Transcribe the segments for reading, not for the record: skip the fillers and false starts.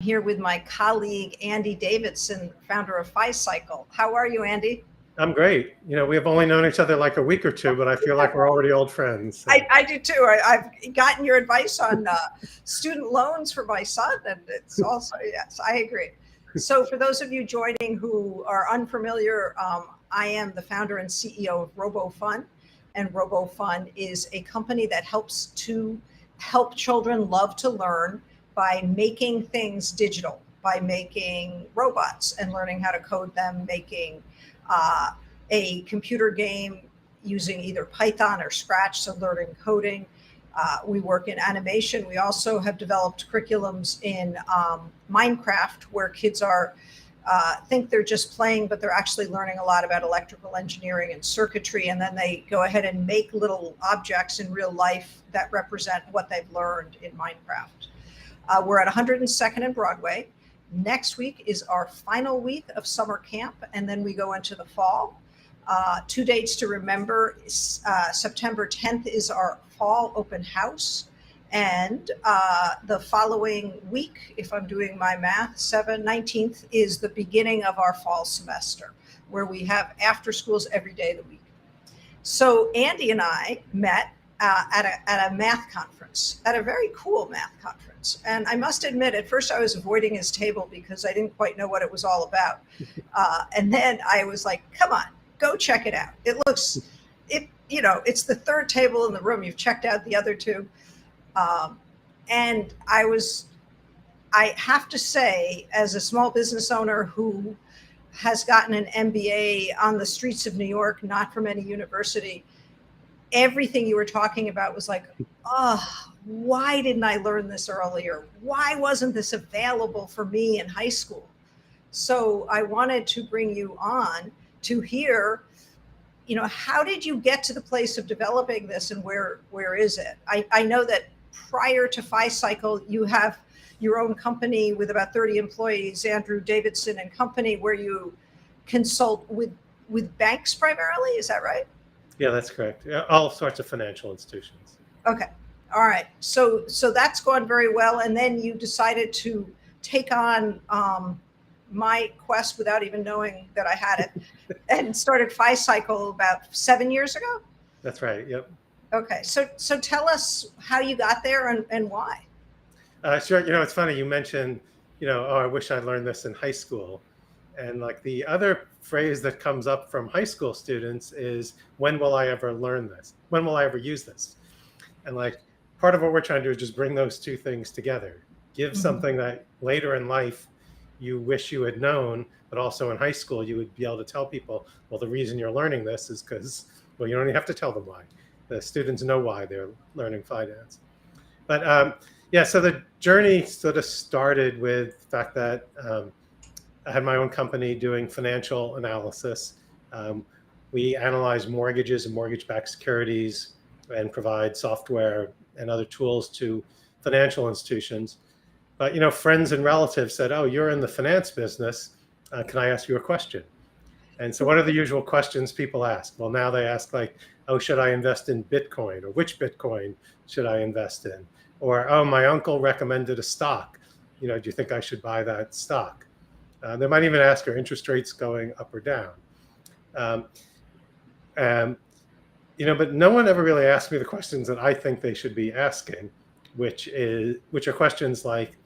Here with my colleague, Andy Davidson, founder of FiCycle. How are you, Andy? I'm great. We have only known each other like a week or two, but I feel like we're already old friends. So. I do too. I've gotten your advice on student loans for my son, and it's also, yes, I agree. So, for those of you joining who are unfamiliar, I am the founder and CEO of RoboFun, and RoboFun is a company that help children love to learn by making things digital, by making robots and learning how to code them, making uh, a computer game using either Python or Scratch, so learning coding. We work in animation. We also have developed curriculums in Minecraft where kids are think they're just playing, but they're actually learning a lot about electrical engineering and circuitry. And then they go ahead and make little objects in real life that represent what they've learned in Minecraft. We're at 102nd and Broadway. Next week is our final week of summer camp, and then we go into the fall. Two dates to remember. September 10th is our fall open house. And the following week, if I'm doing my math, 19th is the beginning of our fall semester, where we have after schools every day of the week. So Andy and I met at a math conference, at a very cool math conference. And I must admit, at first I was avoiding his table because I didn't quite know what it was all about. And then I was like, come on, go check it out. It's the third table in the room. You've checked out the other two. And I have to say, as a small business owner who has gotten an MBA on the streets of New York, not from any university, everything you were talking about was like, oh, why didn't I learn this earlier? Why wasn't this available for me in high school? So I wanted to bring you on to hear, how did you get to the place of developing this, and where is it? I know that prior to FiCycle, you have your own company with about 30 employees, Andrew Davidson and Company, where you consult with banks primarily. Is that right? Yeah, that's correct. Yeah, all sorts of financial institutions. Okay. All right. So that's gone very well. And then you decided to take on my quest without even knowing that I had it and started FiCycle about 7 years ago. That's right. Yep. Okay. So tell us how you got there and why. Sure. It's funny. You mentioned, I wish I'd learned this in high school. And like the other phrase that comes up from high school students is, when will I ever learn this? When will I ever use this? And like part of what we're trying to do is just bring those two things together. Give something that later in life you wish you had known, but also in high school you would be able to tell people, well, the reason you're learning this is because, well, you don't even have to tell them why. The students know why they're learning finance. But so the journey sort of started with the fact that I had my own company doing financial analysis. We analyze mortgages and mortgage-backed securities and provide software and other tools to financial institutions. But, friends and relatives said, oh, you're in the finance business. Can I ask you a question? And so what are the usual questions people ask? Well, now they ask like, oh, should I invest in Bitcoin? Or which Bitcoin should I invest in? Or, oh, my uncle recommended a stock. Do you think I should buy that stock? They might even ask, are interest rates going up or down? But no one ever really asked me the questions that I think they should be asking, which are questions like,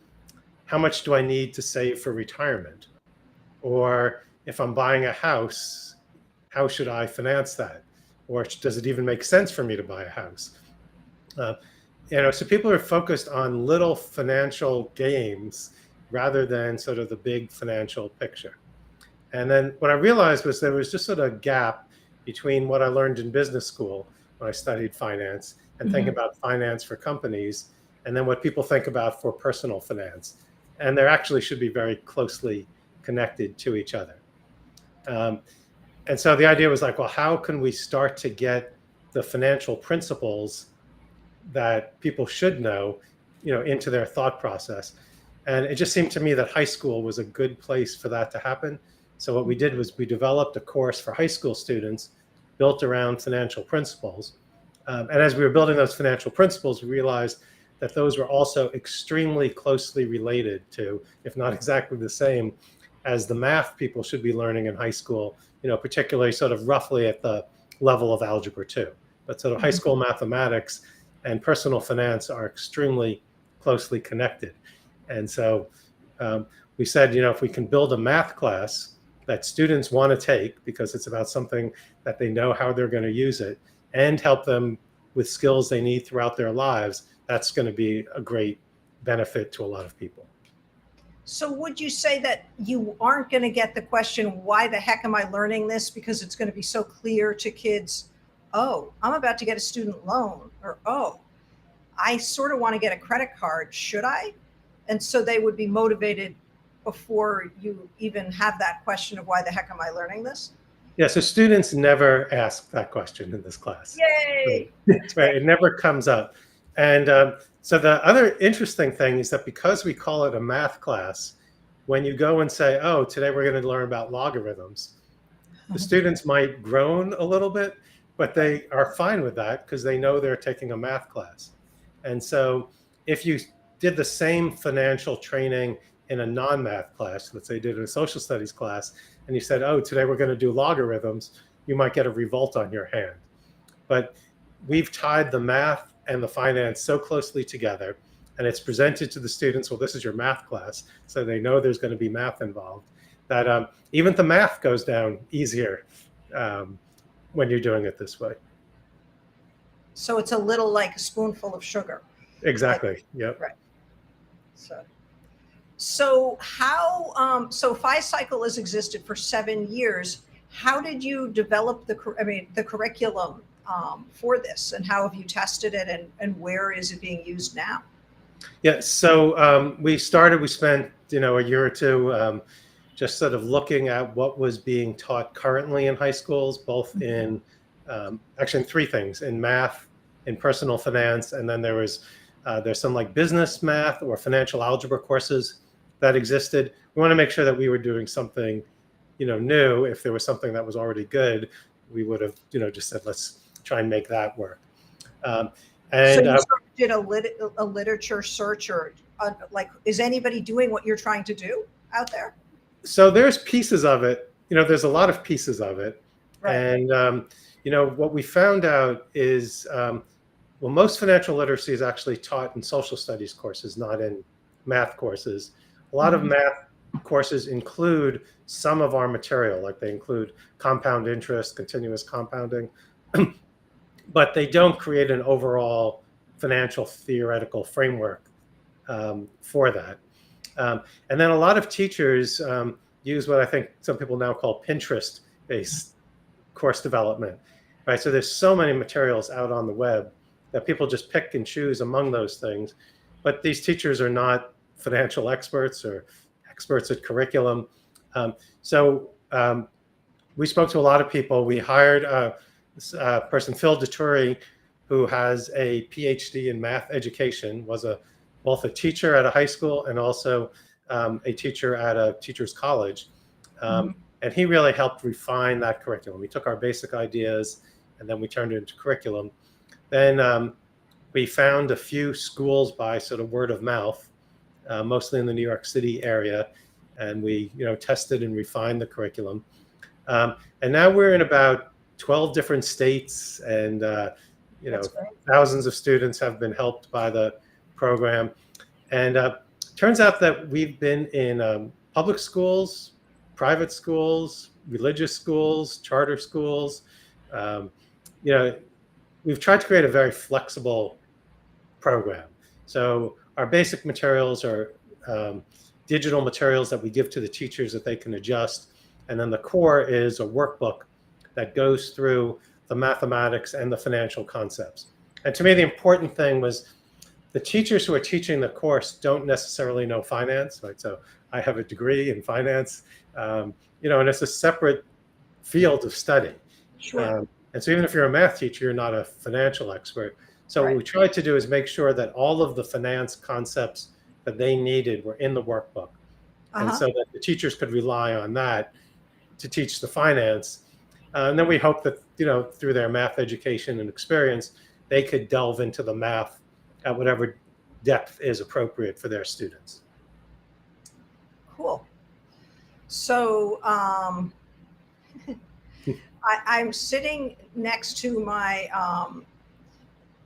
how much do I need to save for retirement? Or if I'm buying a house, how should I finance that? Or does it even make sense for me to buy a house? So people are focused on little financial games rather than sort of the big financial picture. And then what I realized was there was just sort of a gap between what I learned in business school when I studied finance and think about finance for companies, and then what people think about for personal finance. And they actually should be very closely connected to each other. And so the idea was like, well, how can we start to get the financial principles that people should know, into their thought process? And it just seemed to me that high school was a good place for that to happen. So what we did was we developed a course for high school students built around financial principles. And as we were building those financial principles, we realized that those were also extremely closely related to, if not exactly the same, as the math people should be learning in high school, particularly sort of roughly at the level of Algebra 2. But sort of high school mathematics and personal finance are extremely closely connected. And so we said, if we can build a math class that students want to take because it's about something that they know how they're going to use it, and help them with skills they need throughout their lives, that's going to be a great benefit to a lot of people. So would you say that you aren't going to get the question, why the heck am I learning this? Because it's going to be so clear to kids, oh, I'm about to get a student loan, or, oh, I sort of want to get a credit card, should I? And so they would be motivated before you even have that question of why the heck am I learning this? Yeah, so students never ask that question in this class. Yay! Right, it never comes up. And so the other interesting thing is that because we call it a math class, when you go and say, oh, today we're going to learn about logarithms, the students might groan a little bit, but they are fine with that because they know they're taking a math class. And so if you did the same financial training in a non-math class, let's say you did a social studies class, and you said, oh, today we're going to do logarithms, you might get a revolt on your hand. But we've tied the math and the finance so closely together, and it's presented to the students, well, this is your math class, so they know there's going to be math involved, that even the math goes down easier when you're doing it this way. So it's a little like a spoonful of sugar. Exactly. Yep. Right. So how, so FiCycle has existed for 7 years. How did you develop the curriculum for this, and how have you tested it, and where is it being used now? Yeah, so we spent, a year or two just sort of looking at what was being taught currently in high schools, both in, actually in 3 things, in math, in personal finance, and then there's some like business math or financial algebra courses that existed. We want to make sure that we were doing something, new. If there was something that was already good, we would have, just said, let's try and make that work. And so you sort of did a literature search, or like, is anybody doing what you're trying to do out there? So there's pieces of it, there's a lot of pieces of it. Right. And, what we found out is, well, most financial literacy is actually taught in social studies courses, not in math courses. A lot of math courses include some of our material, like they include compound interest, continuous compounding, but they don't create an overall financial theoretical framework for that. And then a lot of teachers use what I think some people now call Pinterest-based course development, right? So there's so many materials out on the web that people just pick and choose among those things. But these teachers are not financial experts or experts at curriculum. So we spoke to a lot of people. We hired a person, Phil Deturi, who has a PhD in math education, was both a teacher at a high school and also a teacher at a teacher's college. And he really helped refine that curriculum. We took our basic ideas and then we turned it into curriculum. Then we found a few schools by sort of word of mouth, mostly in the New York City area. And we, tested and refined the curriculum. And now we're in about 12 different states, and, thousands of students have been helped by the program. And turns out that we've been in public schools, private schools, religious schools, charter schools. We've tried to create a very flexible program. So our basic materials are digital materials that we give to the teachers that they can adjust. And then the core is a workbook that goes through the mathematics and the financial concepts. And to me, the important thing was the teachers who are teaching the course don't necessarily know finance, right? So I have a degree in finance, and it's a separate field of study. Sure. And so even if you're a math teacher, you're not a financial expert. So what we tried to do is make sure that all of the finance concepts that they needed were in the workbook. And so that the teachers could rely on that to teach the finance. And then we hope that, through their math education and experience, they could delve into the math at whatever depth is appropriate for their students. Cool. So I'm sitting next to my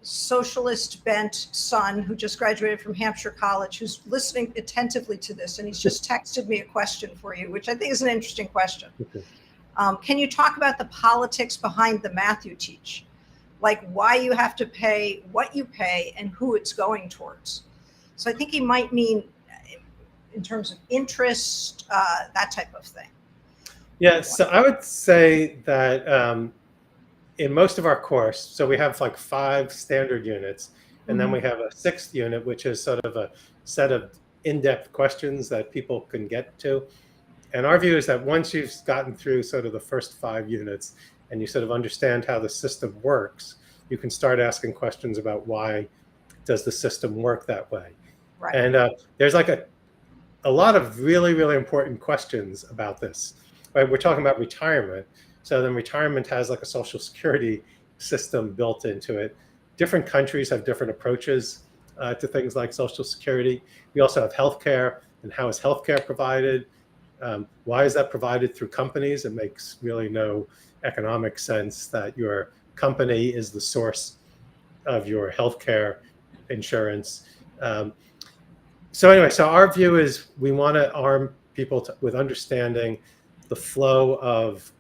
socialist bent son who just graduated from Hampshire College, who's listening attentively to this, and he's just texted me a question for you, which I think is an interesting question. Okay. Can you talk about the politics behind the math you teach? Like why you have to pay what you pay and who it's going towards. So I think he might mean in terms of interest, that type of thing. Yeah, so I would say that in most of our course, so we have like 5 standard units, and then we have a 6th unit, which is sort of a set of in-depth questions that people can get to. And our view is that once you've gotten through sort of the first 5 units and you sort of understand how the system works, you can start asking questions about why does the system work that way. Right. And there's like a lot of really, really important questions about this. Right? We're talking about retirement. So then retirement has like a social security system built into it. Different countries have different approaches to things like social security. We also have healthcare, and how is healthcare provided? Why is that provided through companies? It makes really no economic sense that your company is the source of your healthcare insurance. So anyway, so our view is we want to arm people with understanding the flow of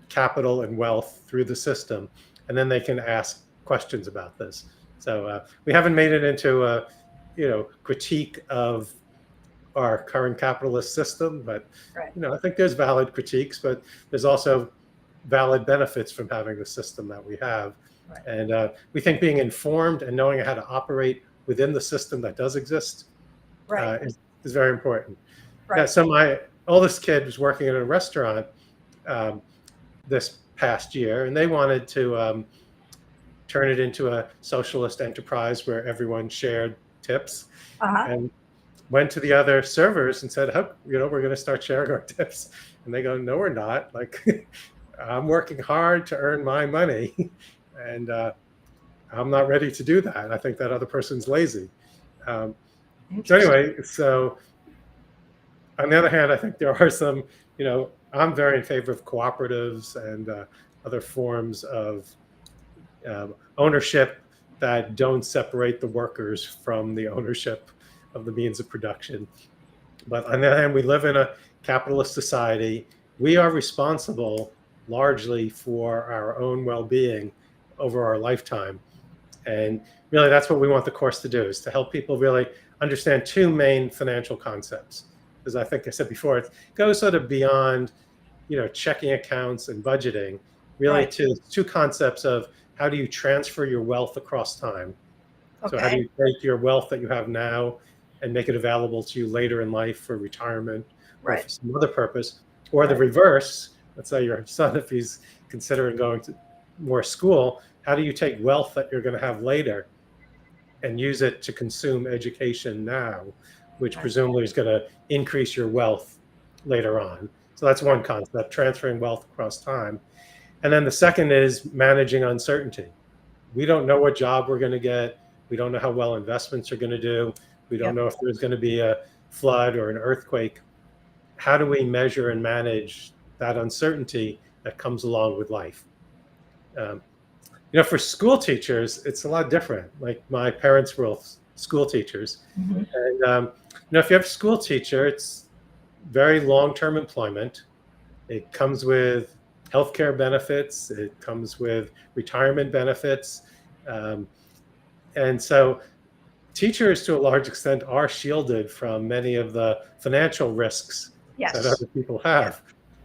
capital and wealth through the system, and then they can ask questions about this. So we haven't made it into a critique of our current capitalist system, but Right. I think there's valid critiques, but there's also valid benefits from having the system that we have. Right. And we think being informed and knowing how to operate within the system that does exist Right. is very important. Right. Yeah, so my oldest kid was working in a restaurant this past year, and they wanted to turn it into a socialist enterprise where everyone shared tips, and went to the other servers and said, "Oh, we're going to start sharing our tips." And they go, "No, we're not. Like, I'm working hard to earn my money, and I'm not ready to do that. I think that other person's lazy." So anyway, so on the other hand, I think there are some, I'm very in favor of cooperatives and other forms of ownership that don't separate the workers from the ownership of the means of production. But on the other hand, we live in a capitalist society. We are responsible largely for our own well-being over our lifetime. And really, that's what we want the course to do, is to help people really understand 2 main financial concepts. As I think I said before, it goes sort of beyond, checking accounts and budgeting, really Right. to 2 concepts of how do you transfer your wealth across time. Okay. So how do you take your wealth that you have now and make it available to you later in life for retirement or Right. for some other purpose, or the Right. reverse. Let's say your son, if he's considering going to more school, how do you take wealth that you're going to have later and use it to consume education now, which Right. presumably is going to increase your wealth later on. So that's one concept, transferring wealth across time. And then the second is managing uncertainty. We don't know what job we're going to get. We don't know how well investments are going to do. We don't know if there's going to be a flood or an earthquake. How do we measure and manage that uncertainty that comes along with life? For school teachers, it's a lot different. Like, my parents were all school teachers. And, if you have a school teacher, it's very long-term employment. It comes with healthcare benefits. It comes with retirement benefits. And so teachers, to a large extent, are shielded from many of the financial risks that other people have.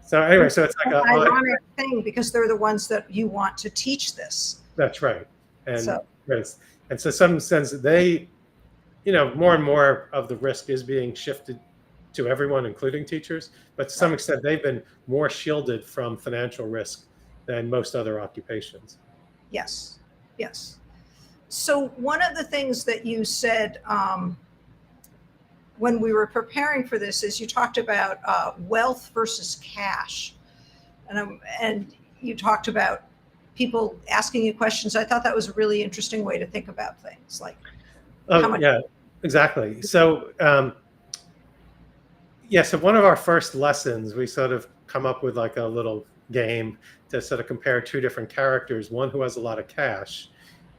So anyway, so it's like an ironic thing, because they're the ones that you want to teach this. That's right. And So some sense they, more and more of the risk is being shifted to everyone, including teachers. But to some extent, they've been more shielded from financial risk than most other occupations. Yes. So one of the things that you said when we were preparing for this is you talked about wealth versus cash, and you talked about people asking you questions. I thought that was a really interesting way to think about things. Like, Oh, yeah. Exactly. So, yeah, so one of our first lessons, we sort of come up with like a little game to sort of compare two different characters, one who has a lot of cash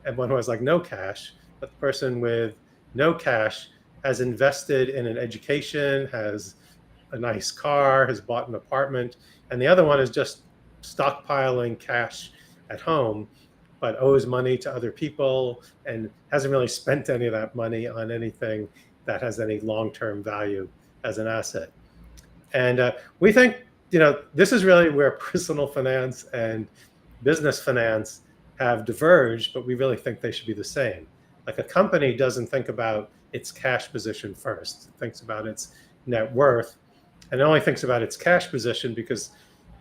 and one who has like no cash. But the person with no cash has invested in an education, has a nice car, has bought an apartment, and the other one is just stockpiling cash at home, but owes money to other people and hasn't really spent any of that money on anything that has any long-term value as an asset. And we think, this is really where personal finance and business finance have diverged, but we really think they should be the same. Like a company doesn't think about its cash position first, it thinks about its net worth, and it only thinks about its cash position because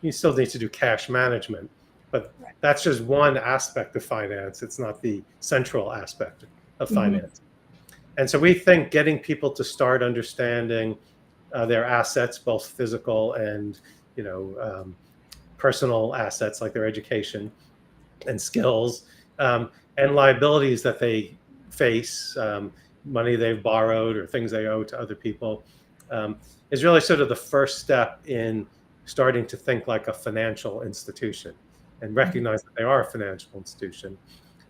you still need to do cash management. But that's just one aspect of finance. It's not the central aspect of finance. And so we think getting people to start understanding their assets, both physical and personal assets like their education and skills, and liabilities that they face, money they've borrowed or things they owe to other people, is really sort of the first step in starting to think like a financial institution and recognize that they are a financial institution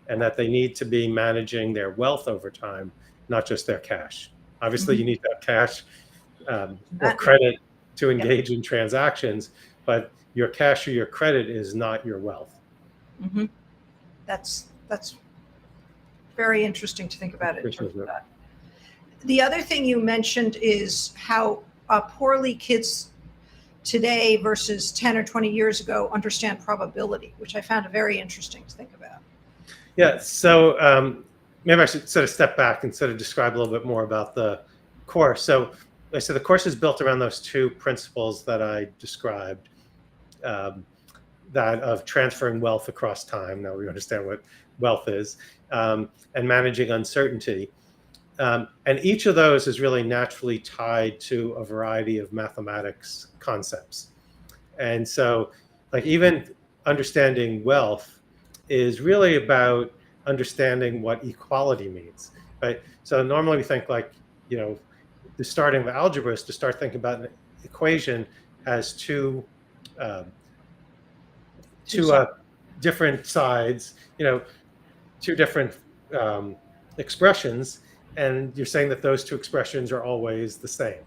and that they need to be managing their wealth over time, not just their cash. Obviously, you need to have cash or credit to engage in transactions, but your cash or your credit is not your wealth. That's very interesting to think about it in terms of that. The other thing you mentioned is how poorly kids today versus 10 or 20 years ago understand probability, which I found very interesting to think about. Yeah, so maybe I should sort of step back and sort of describe a little bit more about the course. So like I said, the course is built around those two principles that I described, that of transferring wealth across time. Now we understand what wealth is, and managing uncertainty. And each of those is really naturally tied to a variety of mathematics concepts. And so like even understanding wealth is really about understanding what equality means, right? So normally we think like, the starting of algebra is to start thinking about an equation has two different sides, two different expressions, and you're saying that those two expressions are always the same,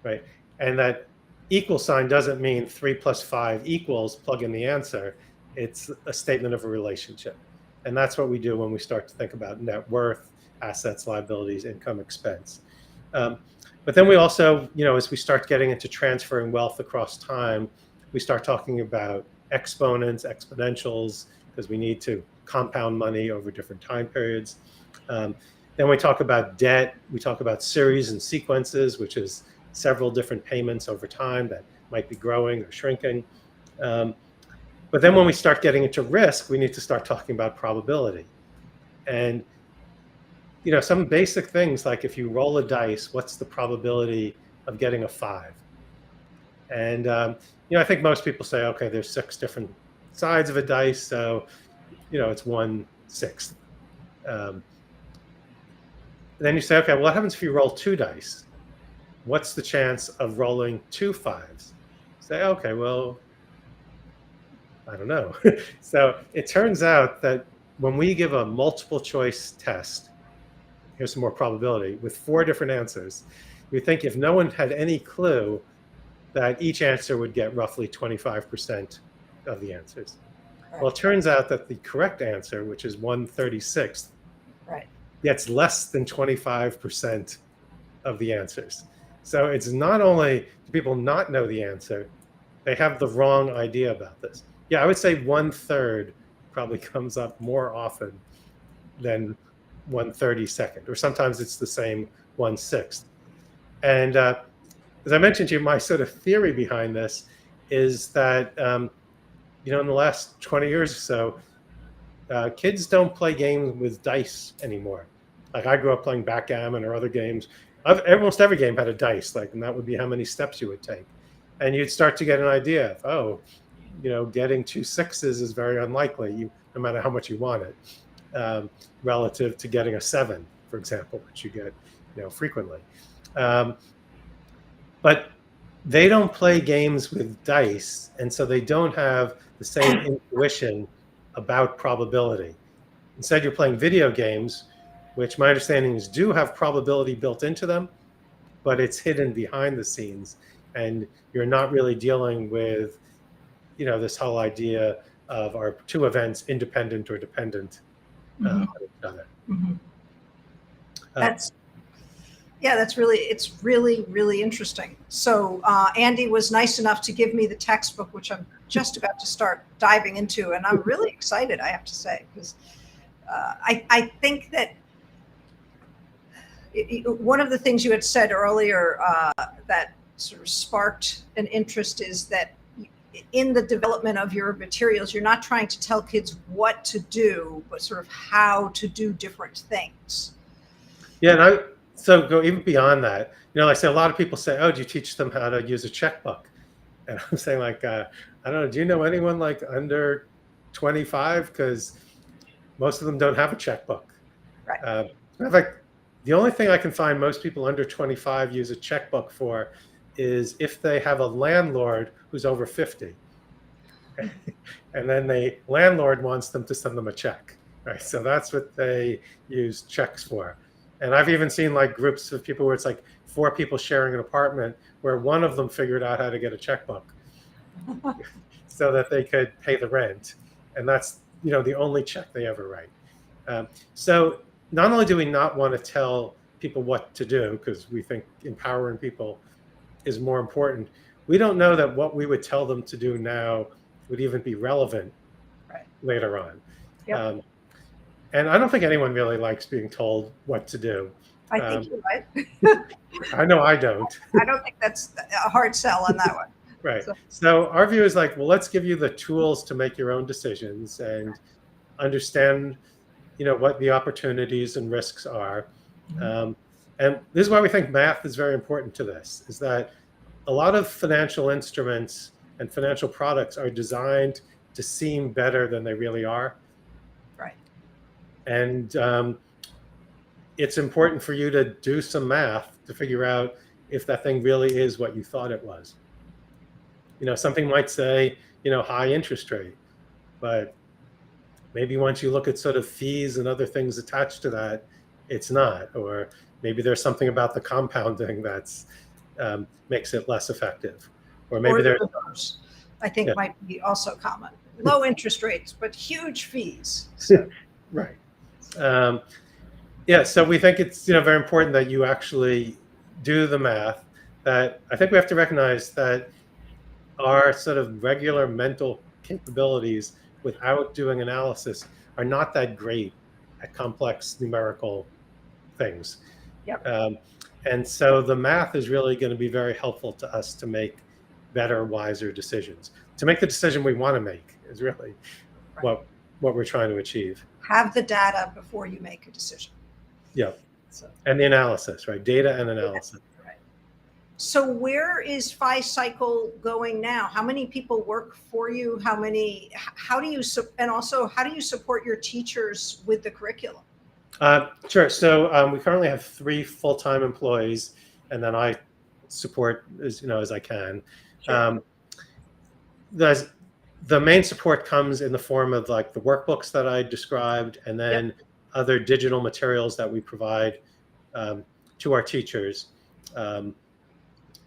right? And that equal sign doesn't mean 3 + 5 equals plug in the answer. It's a statement of a relationship. And that's what we do when we start to think about net worth, assets, liabilities, income, expense. But then we also, as we start getting into transferring wealth across time, we start talking about exponents, exponentials, because we need to compound money over different time periods. Then we talk about debt. We talk about series and sequences, which is several different payments over time that might be growing or shrinking. But then when we start getting into risk, we need to start talking about probability. And some basic things like if you roll a dice, what's the probability of getting a 5? And I think most people say, okay, there's 6 different sides of a dice, so it's 1/6. Then you say, okay, well, what happens if you roll 2 dice? What's the chance of rolling 2 5s? Say, okay, well, I don't know. So it turns out that when we give a multiple choice test, here's some more probability, with 4 different answers, we think if no one had any clue, that each answer would get roughly 25% of the answers. Right. Well, it turns out that the correct answer, which is 1/36, right, gets less than 25% of the answers. So it's not only do people not know the answer, they have the wrong idea about this. Yeah, I would say 1/3 probably comes up more often than 1/32, or sometimes it's the same 1/6. And as I mentioned to you, my sort of theory behind this is that, in the last 20 years or so, kids don't play games with dice anymore. Like I grew up playing backgammon or other games. Almost every game had a dice, and that would be how many steps you would take. And you'd start to get an idea of, getting 2 6s is very unlikely, no matter how much you want it, relative to getting a 7, for example, which you get frequently. Um, but they don't play games with dice, and so they don't have the same intuition about probability. Instead, you're playing video games, which my understanding is do have probability built into them, but it's hidden behind the scenes, and you're not really dealing with, this whole idea of are two events independent or dependent on each other. Mm-hmm. It's really, really interesting. So Andy was nice enough to give me the textbook, which I'm just about to start diving into. And I'm really excited, I have to say, because I think that one of the things you had said earlier that sort of sparked an interest is that in the development of your materials, you're not trying to tell kids what to do, but sort of how to do different things. Yeah, and so go even beyond that. Like I say, a lot of people say, "Oh, do you teach them how to use a checkbook?" And I'm saying, like, I don't know. Do you know anyone like under 25? Because most of them don't have a checkbook. Right. In fact, the only thing I can find most people under 25 use a checkbook for is if they have a landlord who's over 50, and then the landlord wants them to send them a check. Right. So that's what they use checks for. And I've even seen like groups of people where it's like 4 people sharing an apartment where one of them figured out how to get a checkbook so that they could pay the rent. And that's, the only check they ever write. So not only do we not want to tell people what to do, because we think empowering people is more important, we don't know that what we would tell them to do now would even be relevant later on. Yep. And I don't think anyone really likes being told what to do. I think you're right. I know I don't. I don't think that's a hard sell on that one. Right. So our view is like, well, let's give you the tools to make your own decisions and understand, what the opportunities and risks are. And this is why we think math is very important to this, is that a lot of financial instruments and financial products are designed to seem better than they really are. Right. And it's important for you to do some math to figure out if that thing really is what you thought it was. Something might say, high interest rate, but maybe once you look at sort of fees and other things attached to that, it's not. Or maybe there's something about the compounding that's makes it less effective. Or maybe there's, I think might be also common. Low interest rates, but huge fees. So. Right. So we think it's very important that you actually do the math. That I think we have to recognize that our sort of regular mental capabilities without doing analysis are not that great at complex numerical things. Yep. And so the math is really going to be very helpful to us to make better, wiser decisions. To make the decision we want to make is really what we're trying to achieve. Have the data before you make a decision. Yeah. And the analysis, right? Data and analysis. Right. So where is FiCycle going now? How many people work for you? How do you support your teachers with the curriculum? Sure. So we currently have 3 full-time employees, and then I support as I can. Sure. The main support comes in the form of like the workbooks that I described, and then other digital materials that we provide to our teachers.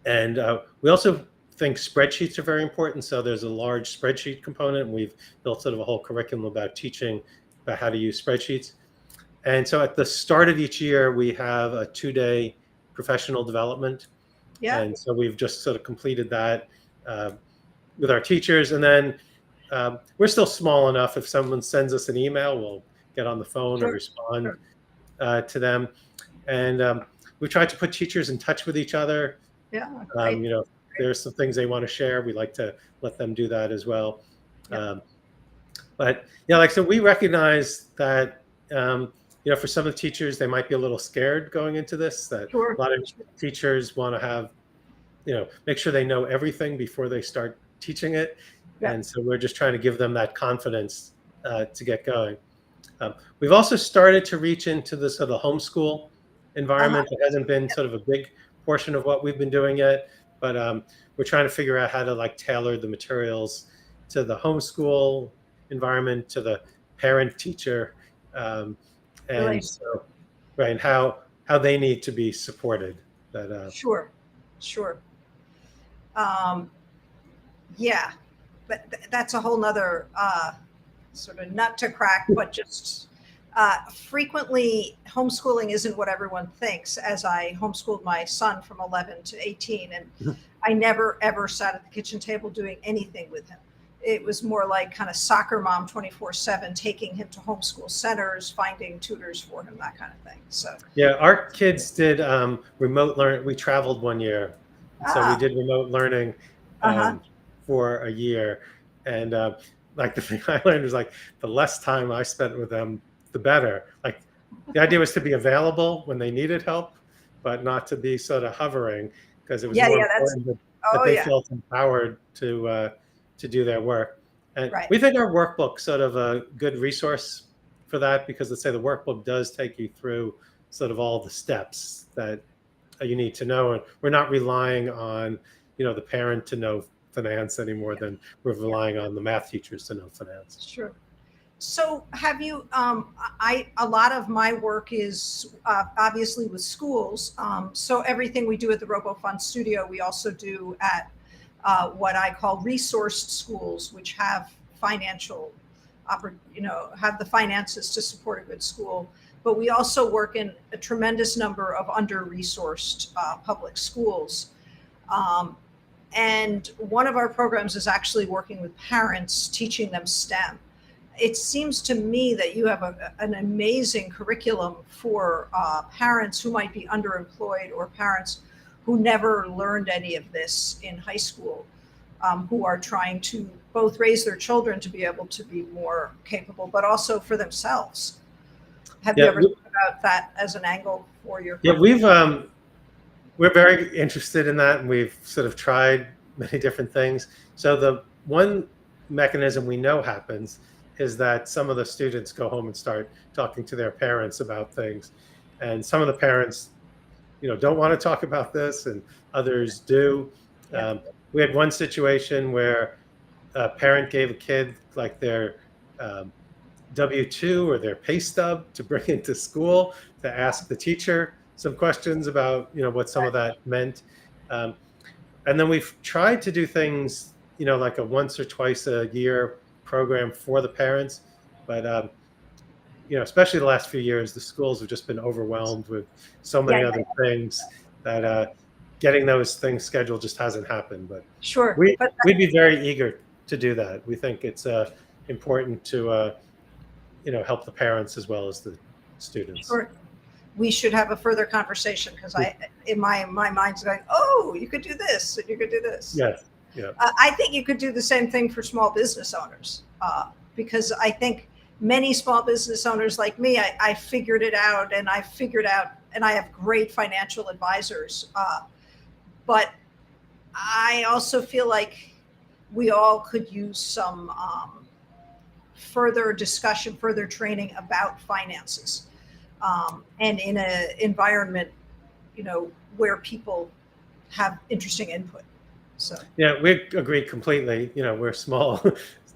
And we also think spreadsheets are very important. So there's a large spreadsheet component. We've built sort of a whole curriculum about teaching about how to use spreadsheets. And so at the start of each year, we have a 2-day professional development. Yeah. And so we've just sort of completed that with our teachers. And then we're still small enough. If someone sends us an email, we'll get on the phone or respond to them. And we try to put teachers in touch with each other. Yeah. If there's some things they want to share, we like to let them do that as well. But like I said, we recognize that for some of the teachers, they might be a little scared going into this. That a lot of teachers want to have, make sure they know everything before they start teaching it. And so we're just trying to give them that confidence to get going. We've also started to reach into the sort of homeschool environment. It hasn't been sort of a big portion of what we've been doing yet, but we're trying to figure out how to like tailor the materials to the homeschool environment, to the parent teacher, and Really? so right, and how they need to be supported. That Sure, sure. Um, yeah, but that's a whole nother sort of nut to crack, but just frequently homeschooling isn't what everyone thinks. As I homeschooled my son from 11 to 18, and I never ever sat at the kitchen table doing anything with him. It was more like kind of soccer mom 24/7, taking him to homeschool centers, finding tutors for him, that kind of thing. So yeah, our kids did remote learn. We traveled one year, so we ah, did remote learning uh-huh. for a year, and like the thing I learned was like the less time I spent with them, the better. Like the idea was to be available when they needed help, but not to be sort of hovering, because it was Yeah, more yeah, that's important that oh they yeah, felt empowered to do their work. And right. we think our workbook's sort of a good resource for that, because let's say the workbook does take you through sort of all the steps that you need to know, and we're not relying on the parent to know finance any more than we're Yeah, relying on the math teachers to know finance. sure. So have you, a lot of my work is obviously with schools. So everything we do at the RoboFund studio, we also do at what I call resourced schools, which have financial, have the finances to support a good school. But we also work in a tremendous number of under-resourced public schools. Um, and one of our programs is actually working with parents, teaching them STEM. It seems to me that you have an amazing curriculum for parents who might be underemployed, or parents who never learned any of this in high school, who are trying to both raise their children to be able to be more capable, but also for themselves. Have you Yeah, ever thought about that as an angle for your yeah, company? we're very interested in that, and we've sort of tried many different things. So the one mechanism we know happens is that some of the students go home and start talking to their parents about things, and some of the parents don't want to talk about this, and others do. Yeah, We had one situation where a parent gave a kid like their um, W-2 or their pay stub to bring into school to ask the teacher some questions about what some of right. that meant. Um, and then we've tried to do things like a once or twice a year program for the parents, but especially the last few years, the schools have just been overwhelmed with so Yeah, many yeah, other things that getting those things scheduled just hasn't happened. But sure. we But we'd be very eager to do that. We think it's important to help the parents as well as the students. sure, we should have a further conversation, because in my mind's going, oh, you could do this and you could do this. Yes. Yeah. I think you could do the same thing for small business owners, because I think many small business owners like me, I figured it out, and and I have great financial advisors. But I also feel like we all could use some further discussion, further training about finances, and in an environment, where people have interesting input. So, Yeah, we agree completely. We're a small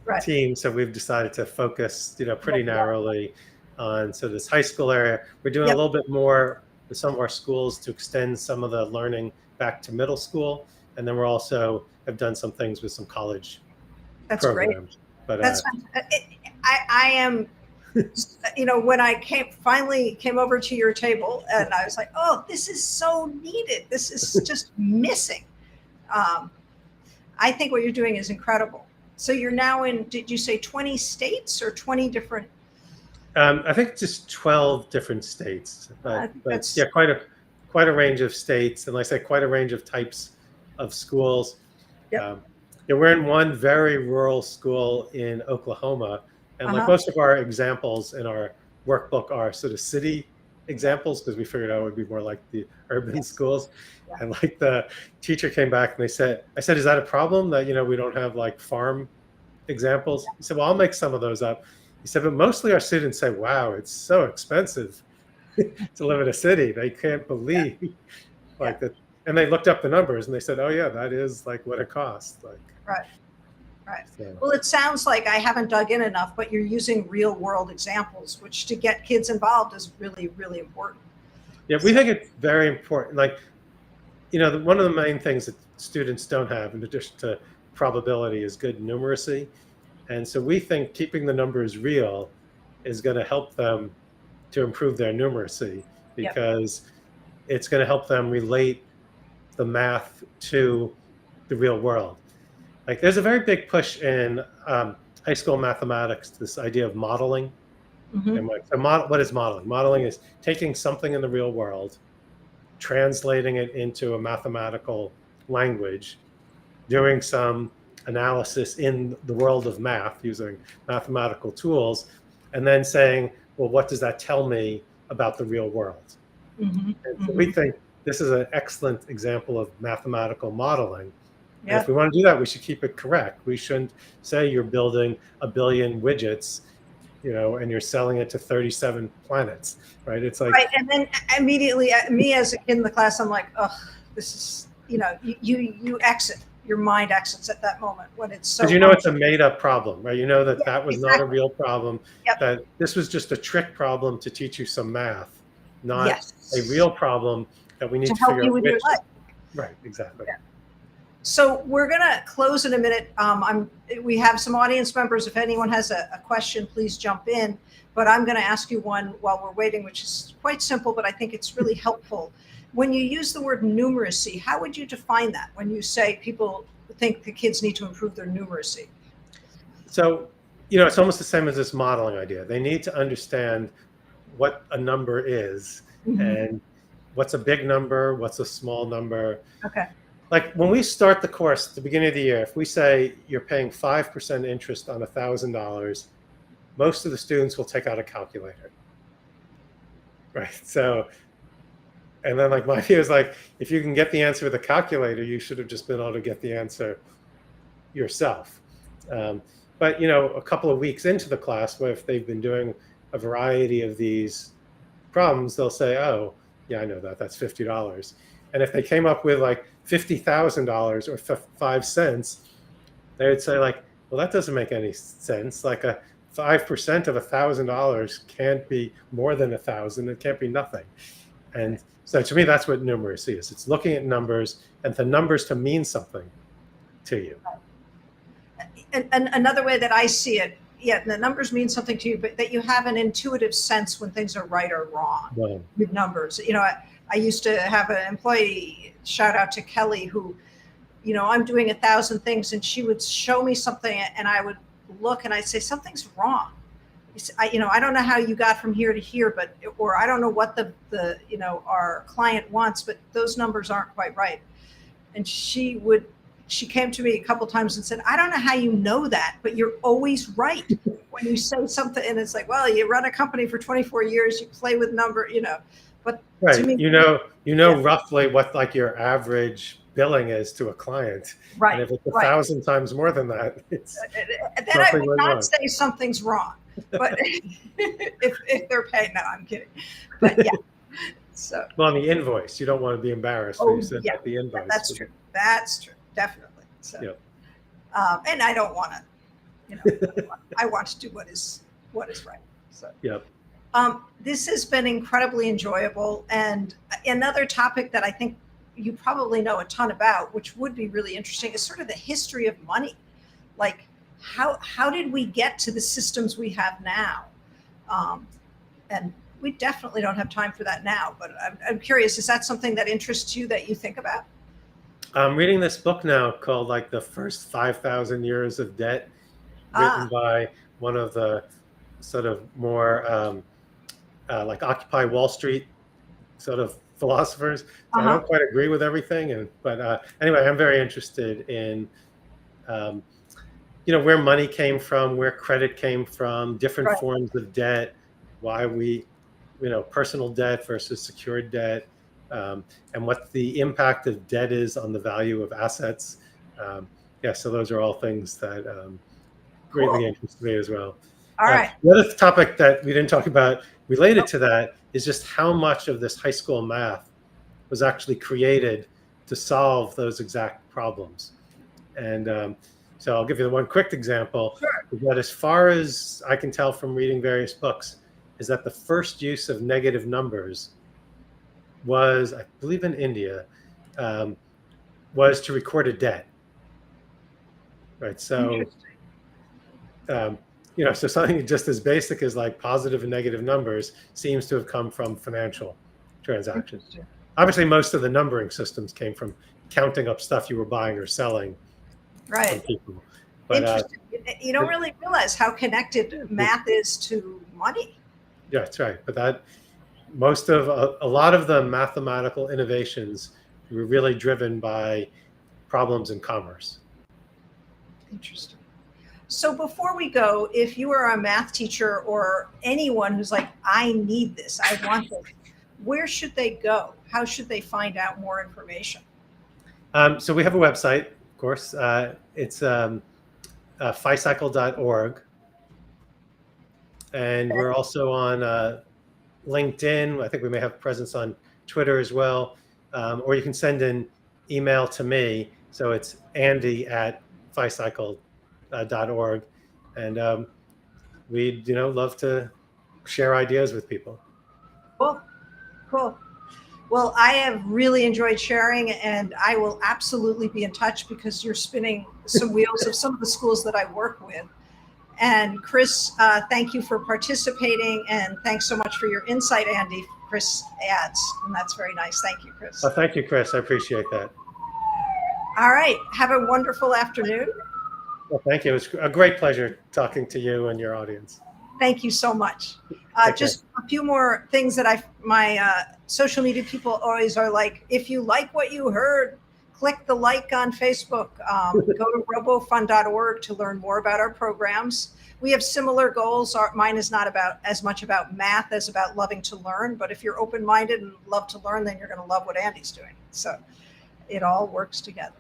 right. team, so we've decided to focus, pretty Yeah. narrowly on this high school area. We're doing a Yep. little bit more with some of our schools to extend some of the learning back to middle school, and then we're also have done some things with some college That's great. programs. But That's I am, when I finally came over to your table, and I was like, oh, this is so needed. This is just missing. Um, I think what you're doing is incredible. So you're now in, did you say 20 states or 20 different? I think just 12 different states, I think but that's, yeah, quite a range of states, and like I say, quite a range of types of schools. yep. Yeah, we're in one very rural school in Oklahoma, and like Uh-huh. most of our examples in our workbook are sort of city examples, because we figured out it would be more like the urban Yes. schools. Yeah. And like the teacher came back and I said, is that a problem that we don't have like farm examples? He said, well, I'll make some of those up. He said, but mostly our students say, wow, it's so expensive to live in a city. They can't believe like that. And they looked up the numbers and they said, oh yeah, that is like what it costs. Like, Right. Right. so. Well, it sounds like I haven't dug in enough, but you're using real world examples, which to get kids involved is really, really important. Yeah, we think it's very important. Like, one of the main things that students don't have, in addition to probability, is good numeracy. And so we think keeping the numbers real is going to help them to improve their numeracy, because it's going to help them relate the math to the real world. Like, there's a very big push in high school mathematics, this idea of modeling. Mm-hmm. And what is modeling? Modeling is taking something in the real world, translating it into a mathematical language, doing some analysis in the world of math using mathematical tools, and then saying, well, what does that tell me about the real world? Mm-hmm. And so we think this is an excellent example of mathematical modeling. Yeah. And if we want to do that, we should keep it correct. We shouldn't say you're building 1 billion widgets, and you're selling it to 37 planets, right? It's like, right. And then immediately, me as a kid in the class, I'm like, oh, this is, you exit. Your mind exits at that moment when it's so. Because it's a made up problem, right? That was exactly. not a real problem. Yep. That this was just a trick problem to teach you some math, not yes. a real problem that we need to help figure you out with your life. Right, exactly. Yeah. So we're gonna close in a minute. We have some audience members. If anyone has a question, please jump in. But I'm gonna ask you one while we're waiting, which is quite simple, but I think it's really helpful. When you use the word numeracy, how would you define that when you say people think the kids need to improve their numeracy? So, it's almost the same as this modeling idea. They need to understand what a number is, and what's a big number, what's a small number. Okay. Like when we start the course at the beginning of the year, if we say you're paying 5% interest on $1,000, most of the students will take out a calculator. Right. So, and then like my view is like, if you can get the answer with a calculator, you should have just been able to get the answer yourself. But, a couple of weeks into the class, where if they've been doing a variety of these problems, they'll say, oh, yeah, I know that, that's $50. And if they came up with like $50,000 or 5 cents, they would say like, well, that doesn't make any sense. Like a 5% of $1,000 can't be more than 1,000. It can't be nothing. And so to me, that's what numeracy is. It's looking at numbers and the numbers to mean something to you. And another way that I see it, the numbers mean something to you, but that you have an intuitive sense when things are right or wrong with numbers. I used to have an employee, shout out to Kelly, who, I'm doing 1,000 things, and she would show me something and I would look and I'd say, something's wrong. I don't know how you got from here to here, or I don't know what the our client wants, but those numbers aren't quite right. And she came to me a couple times and said, I don't know how you know that, but you're always right when you say something. And it's like, well, you run a company for 24 years, you play with but right. To me, roughly what like your average billing is to a client. Right. And if it's 1,000 times more than that, it's then I would not say something's wrong. But if they're paying, no, I'm kidding. But yeah. So well, on the invoice, you don't want to be embarrassed when you send out the invoice. That's true. That's true. Definitely. So and I don't want to, I want to do what is right. So this has been incredibly enjoyable. And another topic that I think you probably know a ton about, which would be really interesting, is sort of the history of money. Like how did we get to the systems we have now? And we definitely don't have time for that now, but I'm curious, is that something that interests you, that you think about? I'm reading this book now called like The First 5,000 Years of Debt, written by one of the sort of more like Occupy Wall Street sort of philosophers. So I don't quite agree with everything. But anyway, I'm very interested in, where money came from, where credit came from, different forms of debt, why we, personal debt versus secured debt, and what the impact of debt is on the value of assets. So those are all things that greatly interest me as well. All right. The other topic that we didn't talk about related to that is just how much of this high school math was actually created to solve those exact problems. And so I'll give you one quick example. Sure. But as far as I can tell from reading various books, is that the first use of negative numbers was, I believe in India, was to record a debt. Right. So, so something just as basic as like positive and negative numbers seems to have come from financial transactions. Obviously, most of the numbering systems came from counting up stuff you were buying or selling. Right. From people. But, interesting. You don't really realize how connected math is to money. Yeah, that's right. But a lot of the mathematical innovations were really driven by problems in commerce. Interesting. So before we go, if you are a math teacher or anyone who's like, I need this, I want this, where should they go? How should they find out more information? So we have a website, of course. It's FiCycle.org. And we're also on LinkedIn. I think we may have presence on Twitter as well. Or you can send an email to me. So it's andy@FiCycle.org. And we'd love to share ideas with people. Cool. Well, I have really enjoyed sharing, and I will absolutely be in touch because you're spinning some wheels of some of the schools that I work with. And Chris, thank you for participating, and thanks so much for your insight, Andy. Chris adds, and that's very nice. Thank you, Chris. Thank you, Chris. I appreciate that. All right. Have a wonderful afternoon. Well, thank you. It was a great pleasure talking to you and your audience. Thank you so much. Just a few more things that my social media people always are like, if you like what you heard, click the like on Facebook, go to robofund.org to learn more about our programs. We have similar goals. Mine is not as much about math as about loving to learn, but if you're open-minded and love to learn, then you're going to love what Andy's doing. So it all works together.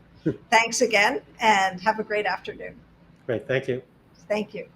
Thanks again, and have a great afternoon. Great. Thank you. Thank you.